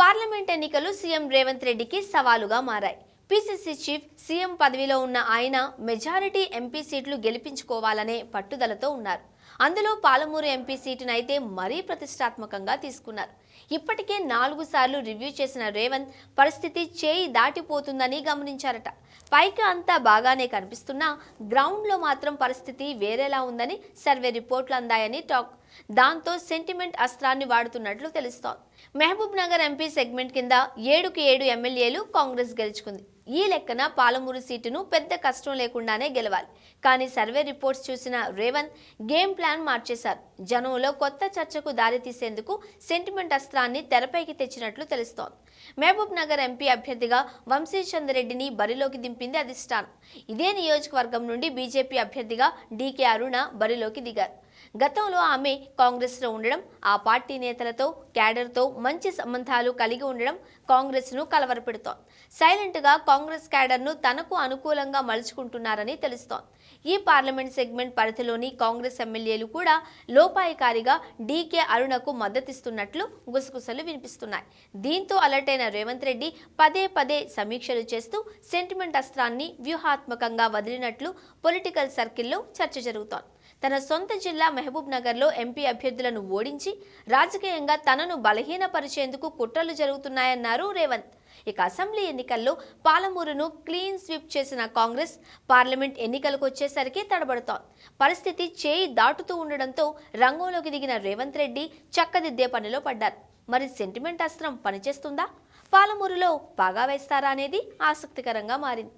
Parliament ఎన్నికలు CM Revanth రెడ్డికి సవాలుగా మారాయి. పీసీసీ చీఫ్ సీఎం పదవిలో ఉన్న ఆయన మెజారిటీ ఎంపీ సీట్లు గెలిపించుకోవాలనే పట్టుదలతో ఉన్నారు. అందులో పాలమూరు ఎంపీ సీటునైతే మరీ ప్రతిష్టాత్మకంగా తీసుకున్నారు. ఇప్పటికే 4 సార్లు రివ్యూ చేసిన రేవంత్ పరిస్థితి చేయి దాటిపోతుందని గమనించారట. పైకి అంతా బాగానే కనిపిస్తున్నా గ్రౌండ్లో మాత్రం పరిస్థితి వేరేలా ఉందని సర్వే రిపోర్ట్లు అందాయని టాక్. దాంతో సెంటిమెంట్ అస్త్రాన్ని వాడుతున్నట్లు తెలుస్తోంది. మహబూబ్ నగర్ ఎంపీ సెగ్మెంట్ కింద 7కి 7 ఎమ్మెల్యేలు కాంగ్రెస్ గెలుచుకుంది. ఈ లెక్కన పాలమూరు సీటును పెద్ద కష్టం లేకుండానే గెలవాలి. కానీ సర్వే రిపోర్ట్స్ చూసిన రేవంత్ గేమ్ ప్లాన్ మార్చేశారు. జనంలో కొత్త చర్చకు దారి తీసేందుకు సెంటిమెంట్ అస్త్రాన్ని తెరపైకి తెచ్చినట్లు తెలుస్తోంది. మహబూబ్ నగర్ ఎంపీ అభ్యర్థిగా వంశీచంద్రెడ్డిని బరిలోకి దింపింది అధిష్టానం. ఇదే నియోజకవర్గం నుండి బీజేపీ అభ్యర్థిగా డీకే అరుణ బరిలోకి దిగారు. గతంలో ఆమె కాంగ్రెస్లో ఉండడం, ఆ పార్టీ నేతలతో క్యాడర్తో మంచి సంబంధాలు కలిగి ఉండడం కాంగ్రెస్ను కలవరపెడుతోంది. సైలెంట్గా కాంగ్రెస్ క్యాడర్ను తనకు అనుకూలంగా మలుచుకుంటున్నారని తెలుస్తోంది. ఈ పార్లమెంట్ సెగ్మెంట్ పరిధిలోని కాంగ్రెస్ ఎమ్మెల్యేలు కూడా లోపాయికారిగా డీకే అరుణకు మద్దతిస్తున్నట్లు గుసగుసలు వినిపిస్తున్నాయి. దీంతో అలర్ట్ అయిన రేవంత్ రెడ్డి పదే పదే సమీక్షలు చేస్తూ సెంటిమెంట్ అస్త్రాన్ని వ్యూహాత్మకంగా వదిలినట్లు పొలిటికల్ సర్కిల్లో చర్చ జరుగుతోంది. తన సొంత జిల్లా మహబూబ్ నగర్లో ఎంపీ అభ్యర్థులను ఓడించి రాజకీయంగా తనను బలహీనపరిచేందుకు కుట్రలు జరుగుతున్నాయన్నారు రేవంత్. ఇక అసెంబ్లీ ఎన్నికల్లో పాలమూరును క్లీన్ స్వీప్ చేసిన కాంగ్రెస్ పార్లమెంట్ ఎన్నికలకు వచ్చేసరికి తడబడుతోంది. పరిస్థితి చేయి దాటుతూ ఉండడంతో రంగంలోకి దిగిన రేవంత్ రెడ్డి చక్కదిద్దే పనిలో పడ్డారు. మరి సెంటిమెంట్ అస్త్రం పనిచేస్తుందా? పాలమూరులో పాగా వేస్తారా అనేది ఆసక్తికరంగా మారింది.